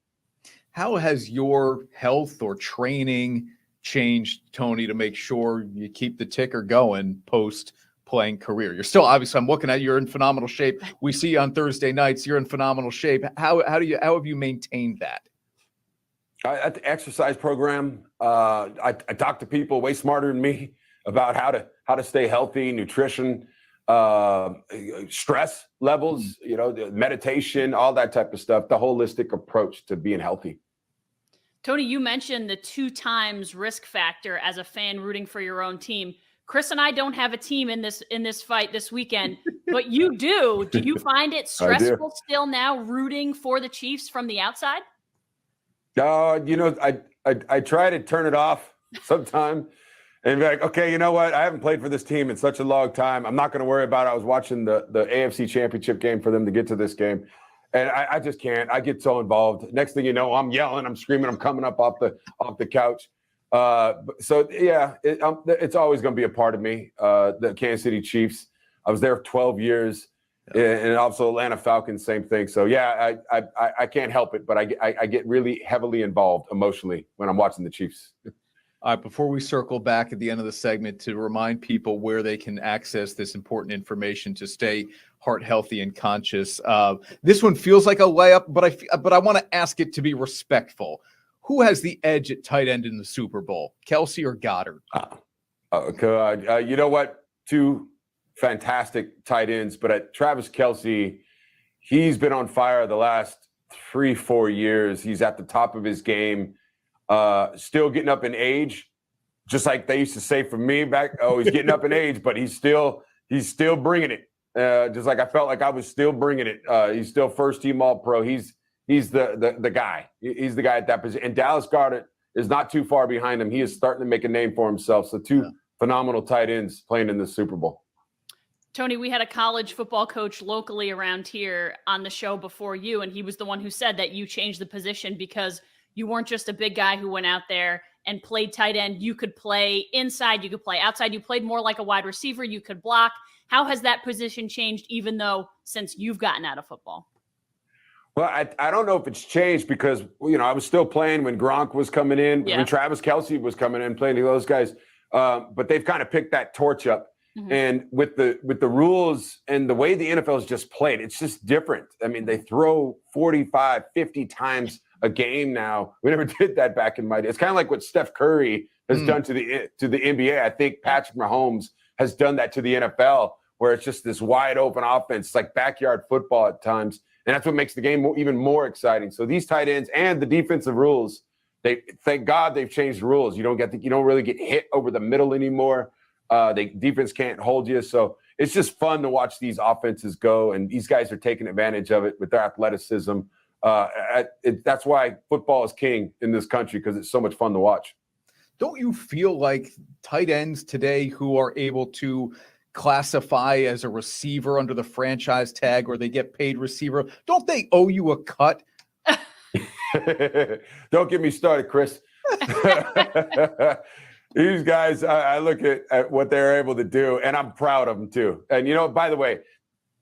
How has your health or training changed, Tony, to make sure you keep the ticker going post playing career? You're still, obviously, I'm looking at you're in phenomenal shape. We see you on Thursday nights, you're in phenomenal shape. How have you maintained that? At the exercise program, I talk to people way smarter than me about how to stay healthy, nutrition, stress levels, meditation, all that type of stuff, the holistic approach to being healthy. Tony, you mentioned the 2 times risk factor as a fan rooting for your own team. Chris and I don't have a team in this fight this weekend, but you do. Do you find it stressful still now rooting for the Chiefs from the outside? I try to turn it off sometime and be like, okay, you know what? I haven't played for this team in such a long time. I'm not going to worry about it. I was watching the AFC Championship game for them to get to this game, and I just can't. I get so involved. Next thing you know, I'm yelling, I'm screaming, I'm coming up off the couch. So yeah, it's always going to be a part of me. The Kansas City Chiefs. I was there for 12 years. And also Atlanta Falcons, same thing. So yeah, I can't help it, but I get really heavily involved emotionally when I'm watching the Chiefs. All right, before we circle back at the end of the segment to remind people where they can access this important information to stay heart healthy and conscious. This one feels like a layup, but I want to ask it to be respectful. Who has the edge at tight end in the Super Bowl, Kelsey or Goddard? You know what? 2 fantastic tight ends, but at Travis Kelsey, he's been on fire the last 3-4 years. He's at the top of his game, still getting up in age, just like they used to say for me back. Oh, he's getting up in age, but he's still bringing it. Just like I felt like I was still bringing it. He's still first team All-Pro. He's the guy. He's the guy at that position. And Dallas Goedert is not too far behind him. He is starting to make a name for himself. So 2 phenomenal tight ends playing in the Super Bowl. Tony, we had a college football coach locally around here on the show before you, and he was the one who said that you changed the position because you weren't just a big guy who went out there and played tight end. You could play inside, you could play outside. You played more like a wide receiver. You could block. How has that position changed even though since you've gotten out of football? Well, I don't know if it's changed because, I was still playing when Gronk was coming in, when Travis Kelsey was coming in, playing those guys. But they've kind of picked that torch up. Mm-hmm. And with the rules and the way the NFL is just played, it's just different. I mean, they throw 45, 50 times a game now. We never did that back in my day. It's kind of like what Steph Curry has done to the NBA. I think Patrick Mahomes has done that to the NFL, where it's just this wide open offense. It's like backyard football at times. And that's what makes the game even more exciting. So these tight ends and the defensive rules, thank God they've changed the rules. You don't really get hit over the middle anymore. The defense can't hold you. So it's just fun to watch these offenses go, and these guys are taking advantage of it with their athleticism. That's why football is king in this country, because it's so much fun to watch. Don't you feel like tight ends today who are able to classify as a receiver under the franchise tag, or they get paid receiver, don't they owe you a cut? Don't get me started, Chris. These guys, I look at what they're able to do, and I'm proud of them too. And, by the way,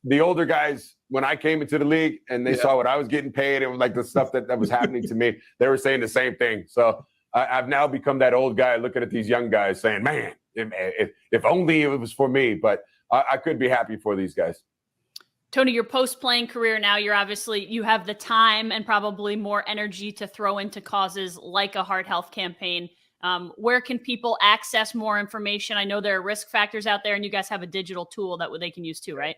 the older guys, when I came into the league and they saw what I was getting paid and like the stuff that was happening to me, they were saying the same thing. So I've now become that old guy looking at these young guys saying, man, if only it was for me. But I could be happy for these guys. Tony, your post-playing career now, you have the time and probably more energy to throw into causes like a heart health campaign. Where can people access more information? I know there are risk factors out there, and you guys have a digital tool that they can use too, right?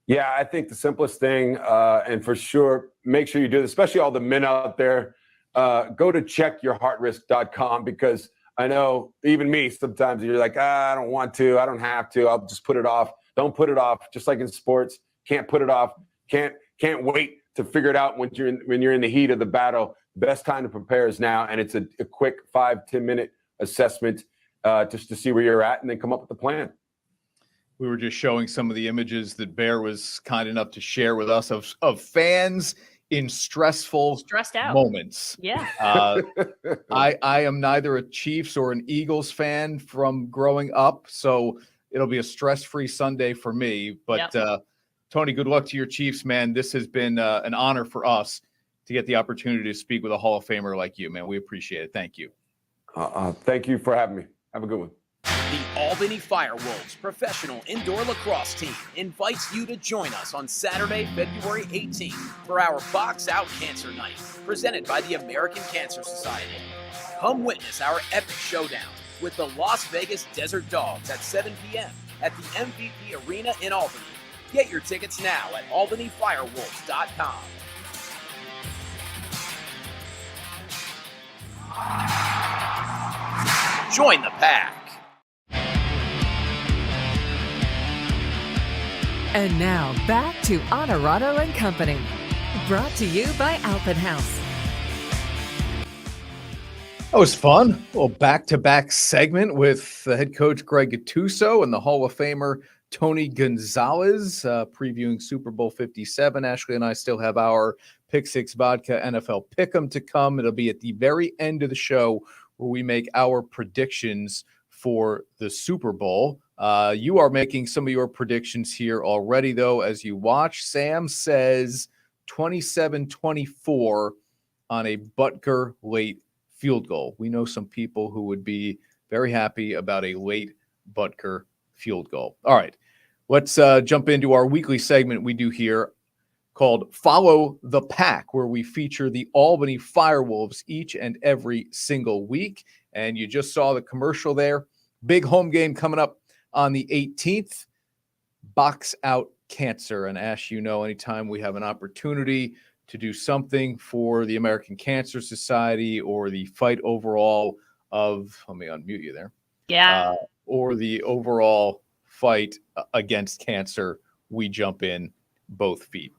Yeah, I think the simplest thing, and for sure, make sure you do this, especially all the men out there, go to checkyourheartrisk.com, because I know even me, sometimes you're like, I don't want to, I don't have to, I'll just put it off. Don't put it off. Just like in sports, can't put it off. Can't wait to figure it out when you're in the heat of the battle. Best time to prepare is now, and it's a quick 5-10 minute assessment just to see where you're at, and then come up with a plan. We were just showing some of the images that Bear was kind enough to share with us of fans in stressed out moments. Yeah. I am neither a Chiefs or an Eagles fan from growing up, so it'll be a stress-free Sunday for me. But Tony, good luck to your Chiefs, man. This has been an honor for us to get the opportunity to speak with a Hall of Famer like you, man. We appreciate it. Thank you. Thank you for having me. Have a good one. The Albany FireWolves professional indoor lacrosse team invites you to join us on Saturday, February 18th for our Box Out Cancer Night, presented by the American Cancer Society. Come witness our epic showdown with the Las Vegas Desert Dogs at 7 p.m. at the MVP Arena in Albany. Get your tickets now at albanyfirewolves.com. Join the pack. And now back to Onorato Company, brought to you by Albany House. That was fun. A little back-to-back segment with the head coach Greg Gattuso and the Hall of Famer Tony Gonzalez, previewing Super Bowl 57. Ashley and I still have our Pick Six Vodka NFL Pick'em to come. It'll be at the very end of the show where we make our predictions for the Super Bowl. You are making some of your predictions here already, though, as you watch. Sam says 27-24 on a Butker late field goal. We know some people who would be very happy about a late Butker field goal. All right, let's jump into our weekly segment we do here called Follow the Pack, where we feature the Albany FireWolves each and every single week. And you just saw the commercial there. Big home game coming up on the 18th. Box Out Cancer. And Ash, anytime we have an opportunity to do something for the American Cancer Society or the fight overall of, let me unmute you there. Yeah. Or the overall fight against cancer, we jump in both feet.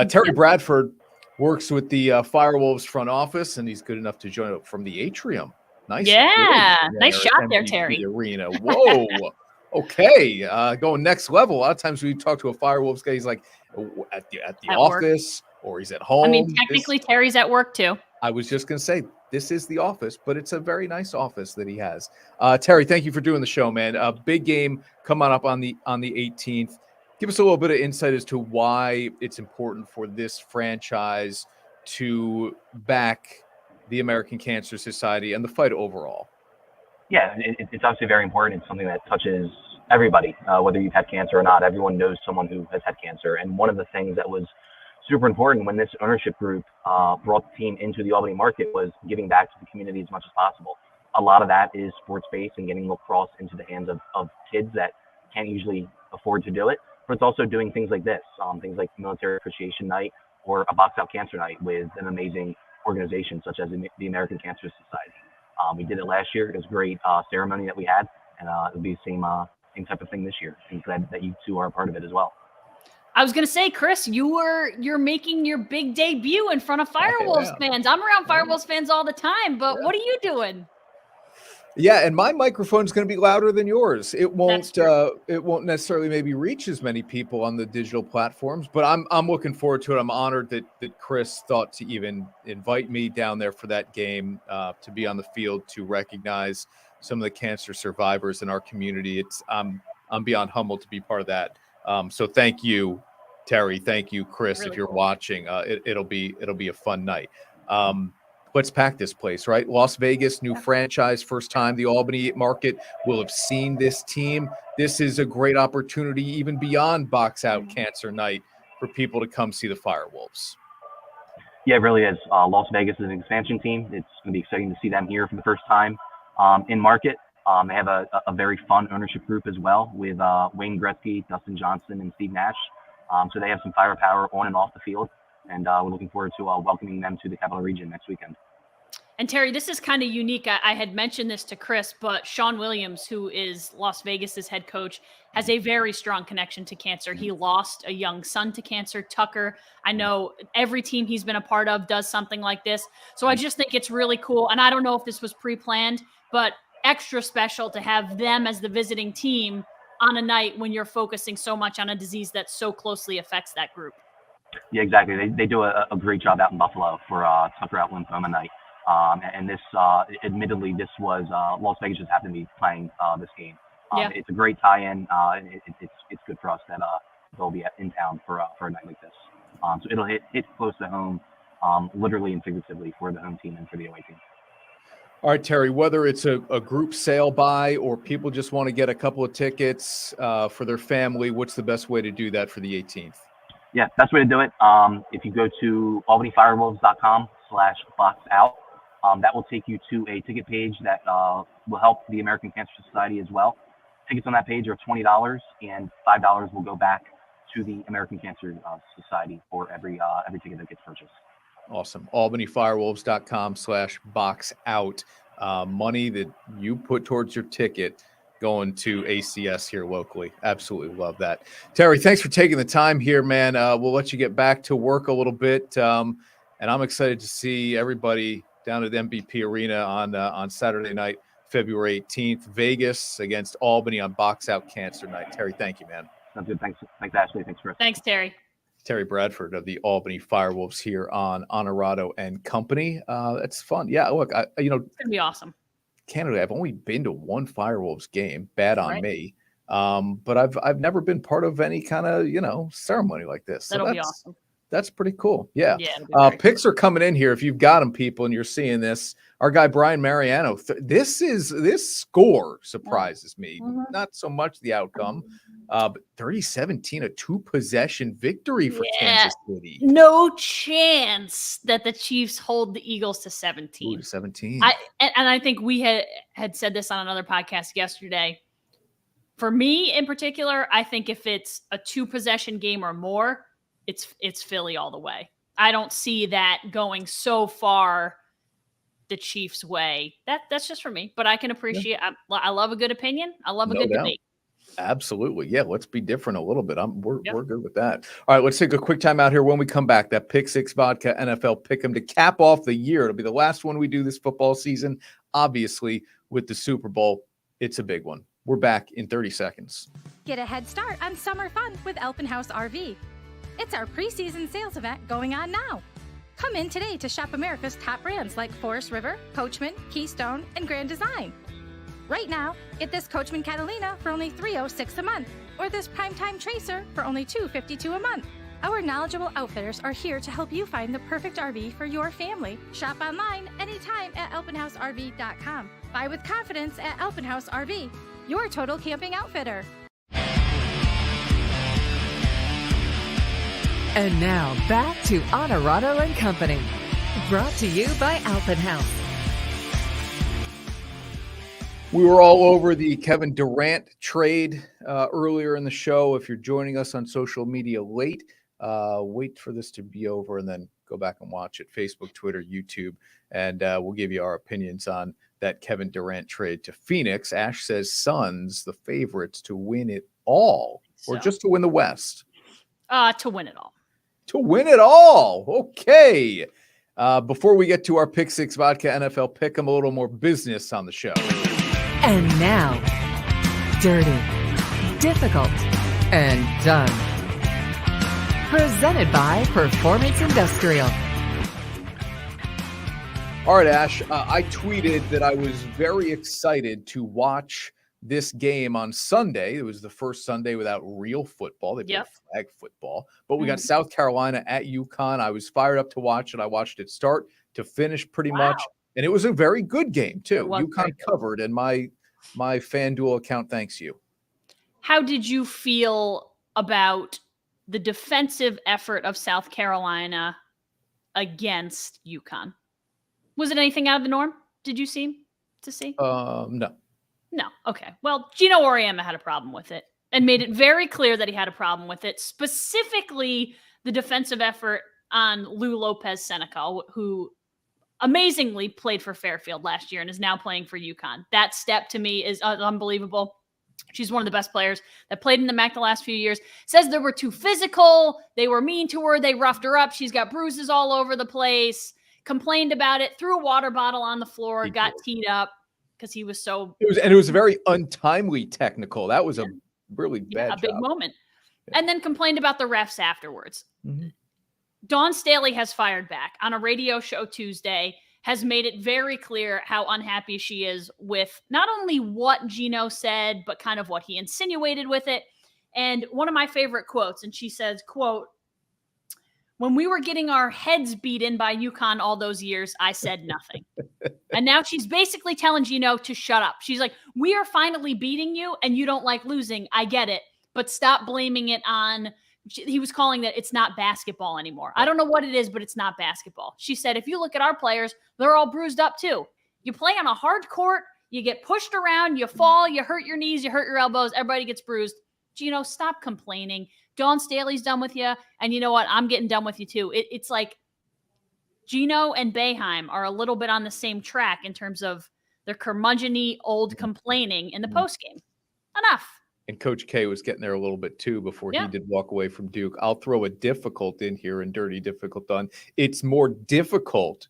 Terry Bradford works with the FireWolves front office, and he's good enough to join up from the atrium. Nice. Yeah. Nice shot there, Terry. Arena. Whoa. Okay. Going next level. A lot of times we talk to a FireWolves guy, he's like at the office work. Or he's at home. I mean, technically Terry's at work too. I was just going to say, this is the office, but it's a very nice office that he has. Terry, thank you for doing the show, man. A big game coming up on the 18th. Give us a little bit of insight as to why it's important for this franchise to back the American Cancer Society and the fight overall. Yeah, it's obviously very important. It's something that touches everybody, whether you've had cancer or not. Everyone knows someone who has had cancer. And one of the things that was super important when this ownership group brought the team into the Albany market was giving back to the community as much as possible. A lot of that is sports-based and getting lacrosse into the hands of kids that can't usually afford to do it. But it's also doing things like this, things like Military Appreciation Night or a Box Out Cancer Night with an amazing organization such as the American Cancer Society. We did it last year. It was a great ceremony that we had, and it'll be the same type of thing this year. I'm glad that you two are a part of it as well. I was going to say, Chris, you're making your big debut in front of FireWolves fans. I'm around FireWolves fans all the time, but what are you doing? Yeah, and my microphone's going to be louder than yours. It won't necessarily maybe reach as many people on the digital platforms, but I'm looking forward to it. I'm honored that Chris thought to even invite me down there for that game, to be on the field to recognize some of the cancer survivors in our community. I'm beyond humbled to be part of that. So thank you, Terry. Thank you, Chris. Really if you're cool. watching, it'll be a fun night. Let's pack this place, right? Las Vegas, new franchise, first time the Albany market will have seen this team. This is a great opportunity, even beyond Box Out Cancer Night, for people to come see the FireWolves. Yeah, it really is. Las Vegas is an expansion team. It's going to be exciting to see them here for the first time in market. They have a very fun ownership group as well with Wayne Gretzky, Dustin Johnson, and Steve Nash. So they have some firepower on and off the field. And we're looking forward to welcoming them to the Capital Region next weekend. And Terry, this is kind of unique. I had mentioned this to Chris, but Sean Williams, who is Las Vegas's head coach, has a very strong connection to cancer. He lost a young son to cancer, Tucker. I know every team he's been a part of does something like this. So I just think it's really cool. And I don't know if this was pre-planned, but extra special to have them as the visiting team on a night when you're focusing so much on a disease that so closely affects that group. Yeah, exactly. They do a great job out in Buffalo for Tucker Out Lymphoma Night. And this, admittely, this was Las Vegas just happened to be playing this game. Yeah. It's a great tie-in. It's good for us that they'll be in town for a night like this. So it'll hit close to home, literally and figuratively, for the home team and for the away team. All right, Terry, whether it's a group sale buy or people just want to get a couple of tickets for their family, what's the best way to do that for the 18th? Yeah, best way to do it. If you go to albanyfirewolves.com/boxout, that will take you to a ticket page that will help the American Cancer Society as well. Tickets on that page are $20, and $5 will go back to the American Cancer Society for every ticket that gets purchased. Awesome. albanyfirewolves.com/boxout. Money that you put towards your ticket going to ACS here locally. Absolutely love that. Terry, thanks for taking the time here, man. We'll let you get back to work a little bit. And I'm excited to see everybody down at MVP Arena on Saturday night, February 18th, Vegas against Albany on Box Out Cancer Night. Terry, thank you, man. Sounds good. Thanks, Ashley. Thanks, Chris. Thanks, Terry. Terry Bradford of the Albany FireWolves here on Onorato and Company. That's fun. Yeah, look, It's going to be awesome. Canada, I've only been to one FireWolves game. Bad on me. But I've never been part of any kind of, ceremony like this. So That'll be awesome. That's pretty cool. Yeah. Cool. Picks are coming in here. If you've got them, people, and you're seeing this, our guy Brian Mariano, this score surprises me. Not so much the outcome, but 30-17, a 2-possession victory for Kansas City. No chance that the Chiefs hold the Eagles to 17. 17. I think we had said this on another podcast yesterday. For me in particular, I think if it's a 2-possession game or more, it's Philly all the way. I don't see that going so far the Chiefs' way. That's just for me, but I can appreciate. I love a good opinion. I love a good debate. Absolutely, yeah. Let's be different a little bit. We're good with that. All right, let's take a quick time out here. When we come back, that Pick Six Vodka NFL Pick'em to cap off the year. It'll be the last one we do this football season. Obviously, with the Super Bowl, it's a big one. We're back in 30 seconds. Get a head start on summer fun with Alpenhaus RV. It's our preseason sales event going on now. Come in today to shop America's top brands like Forest River, Coachman, Keystone, and Grand Design. Right now, get this Coachman Catalina for only $306 a month, or this Primetime Tracer for only $252 a month. Our knowledgeable outfitters are here to help you find the perfect RV for your family. Shop online anytime at alpenhausrv.com. Buy with confidence at Alpenhaus RV, your total camping outfitter. And now back to Onorato and Company, brought to you by Alpenhaus. We were all over the Kevin Durant trade earlier in the show. If you're joining us on social media late, wait for this to be over and then go back and watch it. Facebook, Twitter, YouTube, and we'll give you our opinions on that Kevin Durant trade to Phoenix. Ash says Suns, the favorites to win it all, or just to win the West? To win it all. To win it all. Okay. Before we get to our Pick Six Vodka NFL Pick'em, a little more business on the show. And now, Dirty, Difficult, and Done. Presented by Performance Industrial. All right, Ash, I tweeted that I was very excited to watch this game on Sunday. It was the first Sunday without real football. They played flag football. But we got South Carolina at UConn. I was fired up to watch it. I watched it start to finish pretty much. And it was a very good game, too. UConn covered, and my FanDuel account thanks you. How did you feel about the defensive effort of South Carolina against UConn? Was it anything out of the norm? Did you see? No. No. Okay. Well, Gino Auriemma had a problem with it and made it very clear that he had a problem with it, specifically the defensive effort on Lou Lopez-Seneca, who amazingly played for Fairfield last year and is now playing for UConn. That step to me is unbelievable. She's one of the best players that played in the MAC the last few years. Says they were too physical. They were mean to her. They roughed her up. She's got bruises all over the place. Complained about it. Threw a water bottle on the floor. Got teed up because he was so. It was a very untimely technical. That was a really bad job. Big moment. Yeah. And then complained about the refs afterwards. Mm-hmm. Dawn Staley has fired back on a radio show Tuesday. Has made it very clear how unhappy she is with not only what Gino said, but kind of what he insinuated with it. And one of my favorite quotes, and she says, quote, "When we were getting our heads beaten by UConn all those years, I said nothing." And now she's basically telling Gino to shut up. She's like, "We are finally beating you and you don't like losing. I get it, but stop blaming it on," he was calling that it's not basketball anymore. I don't know what it is, but it's not basketball. She said, "If you look at our players, they're all bruised up too. You play on a hard court, you get pushed around, you fall, you hurt your knees, you hurt your elbows, everybody gets bruised. Gino, stop complaining. Dawn Staley's done with you, and you know what? I'm getting done with you too." It's like Gino and Boeheim are a little bit on the same track in terms of their curmudgeon-y old complaining in the postgame. Enough. And Coach K was getting there a little bit too before he did walk away from Duke. I'll throw a difficult in here and Dirty Difficult Done. It's more difficult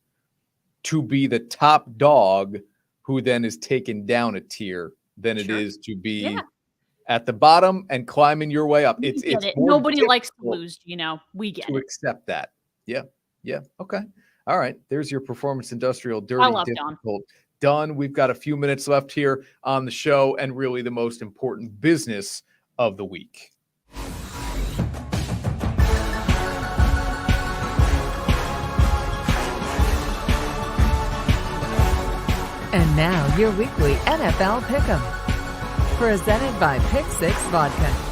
to be the top dog who then is taken down a tier than it is to be at the bottom and climbing your way up. It's Nobody likes to lose, we get to it. accept that. Yeah. Okay. All right. There's your Performance Industrial Dirty I love Difficult Done. We've got a few minutes left here on the show and really the most important business of the week. And now your weekly NFL Pick'em, presented by Pick 6 Vodka.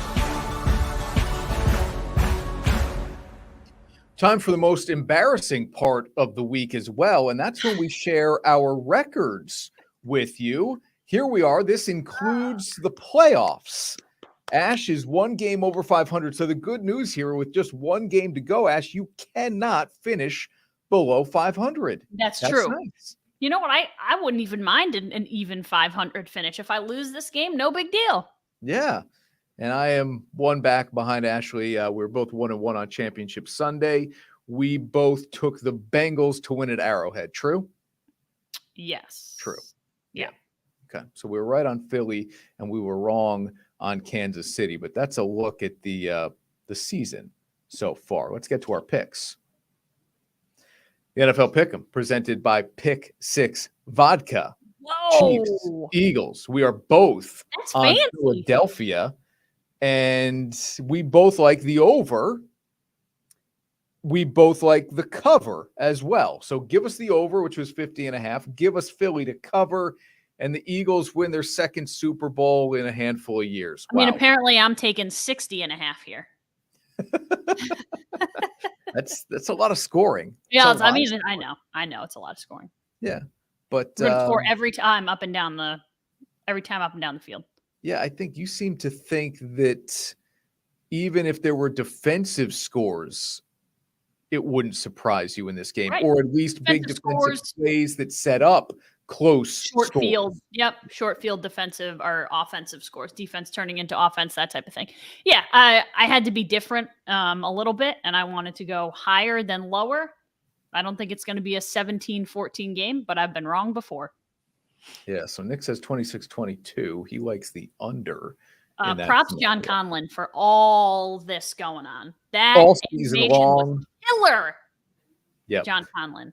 Time for the most embarrassing part of the week as well, and that's when we share our records with you. Here we are. This includes the playoffs. Ash is one game over 500, so the good news here, with just one game to go, Ash, you cannot finish below 500. That's true. Nice. You know what? I wouldn't even mind an even 500 finish. If I lose this game, no big deal. Yeah. And I am one back behind Ashley. We're both 1-1 on Championship Sunday. We both took the Bengals to win at Arrowhead. True? Yes. True. Yeah. Okay. So we were right on Philly, and we were wrong on Kansas City. But that's a look at the season so far. Let's get to our picks. The NFL Pick'em, presented by Pick 6 Vodka. Whoa. Chiefs, Eagles. We are both on fancy. Philadelphia. And we both like the over. We both like the cover as well. So give us the over, which was 50.5. Give us Philly to cover. And the Eagles win their second Super Bowl in a handful of years. I mean, apparently I'm taking 60.5 here. That's a lot of scoring. Yeah, I know it's a lot of scoring. Yeah. But we're gonna score every time up and down the field. Yeah, I think you seem to think that even if there were defensive scores, it wouldn't surprise you in this game, or at least big defensive plays that set up close short scores. Field. Yep, short field defensive or offensive scores, defense turning into offense, that type of thing. Yeah, I had to be different a little bit, and I wanted to go higher than lower. I don't think it's going to be a 17-14 game, but I've been wrong before. Yeah, so Nick says 26-22. He likes the under. Props John Conlon for all this going on. That all season long. Killer. Yeah, John Conlon.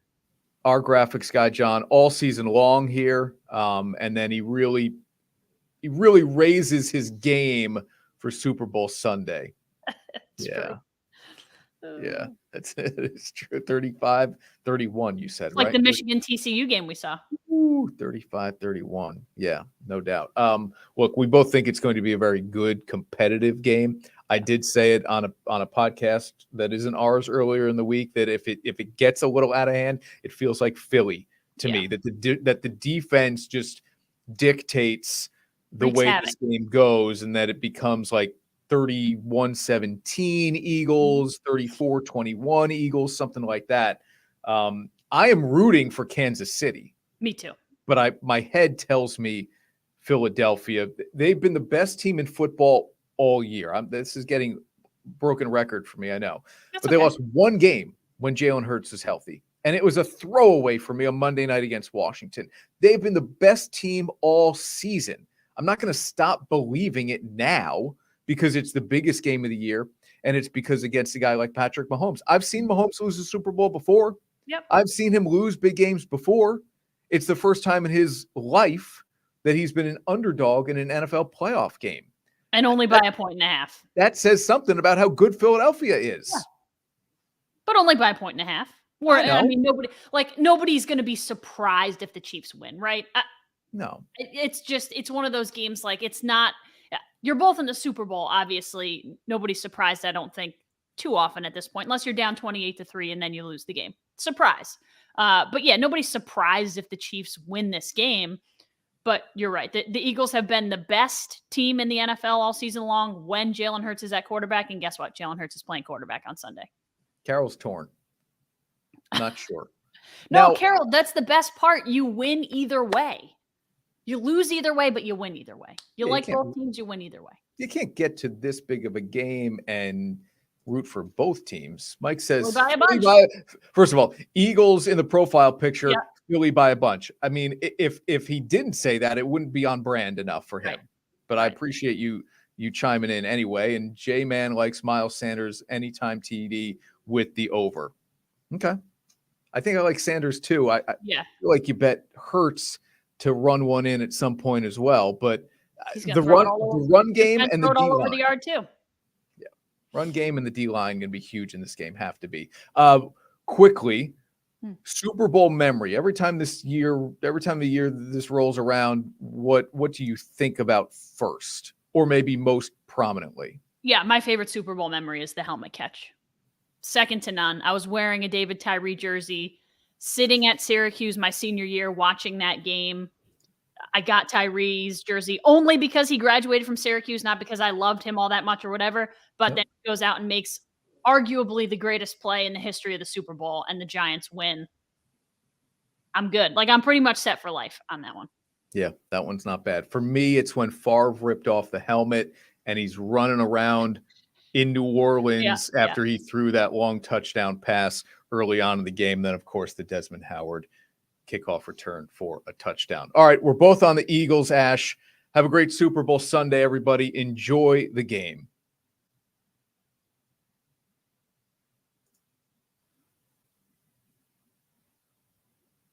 Our graphics guy, John, all season long here. And then he really raises his game for Super Bowl Sunday. Yeah. Yeah, it's true. 35-31, you said, like right? The Michigan TCU game we saw. 35-31. Yeah, no doubt. Look, we both think it's going to be a very good competitive game. I did say it on a podcast that isn't ours earlier in the week that if it gets a little out of hand, it feels like Philly to me, that the defense just dictates the way this game goes, and that it becomes like 31-17 Eagles, 34-21 Eagles, something like that. I am rooting for Kansas City. Me too. But my head tells me Philadelphia. They've been the best team in football all year. This is getting broken record for me, I know. But they lost one game when Jalen Hurts is healthy. And it was a throwaway for me on Monday night against Washington. They've been the best team all season. I'm not going to stop believing it now because it's the biggest game of the year, and it's because against a guy like Patrick Mahomes. I've seen Mahomes lose a Super Bowl before. Yep. I've seen him lose big games before. It's the first time in his life that he's been an underdog in an NFL playoff game. And only by 1.5 points. That says something about how good Philadelphia is. Yeah. But only by 1.5 points. I mean, nobody's going to be surprised if the Chiefs win, right? No. It's one of those games like it's not. You're both in the Super Bowl, obviously. Nobody's surprised, I don't think, too often at this point, unless you're down 28-3 and then you lose the game. Surprise. But yeah, nobody's surprised if the Chiefs win this game. But you're right. The Eagles have been the best team in the NFL all season long when Jalen Hurts is at quarterback. And guess what? Jalen Hurts is playing quarterback on Sunday. Carol's torn. Not sure. No, Carol, that's the best part. You win either way. You lose either way, but you win either way. You like both teams, you win either way. You can't get to this big of a game and root for both teams. Mike says, first of all, Eagles in the profile picture, Philly by a bunch. I mean, if he didn't say that, it wouldn't be on brand enough for him. Right. But I appreciate you chiming in anyway. And J-Man likes Miles Sanders anytime TD with the over. Okay. I think I like Sanders too. I feel like you bet Hurts to run one in at some point as well, but the run game and the D line all over the yard too. Yeah, run game and the D line going to be huge in this game. Have to be. Quickly, Super Bowl memory. Every time the year this rolls around, what do you think about first, or maybe most prominently? Yeah, my favorite Super Bowl memory is the helmet catch. Second to none. I was wearing a David Tyree jersey, sitting at Syracuse my senior year, watching that game. I got Tyree's jersey only because he graduated from Syracuse, not because I loved him all that much or whatever. But then he goes out and makes arguably the greatest play in the history of the Super Bowl, and the Giants win. I'm good. Like, I'm pretty much set for life on that one. Yeah, that one's not bad. For me, it's when Favre ripped off the helmet and he's running around in New Orleans after he threw that long touchdown pass early on in the game. Then, of course, the Desmond Howard kickoff return for a touchdown. All right, we're both on the Eagles, Ash. Have a great Super Bowl Sunday, everybody. Enjoy the game.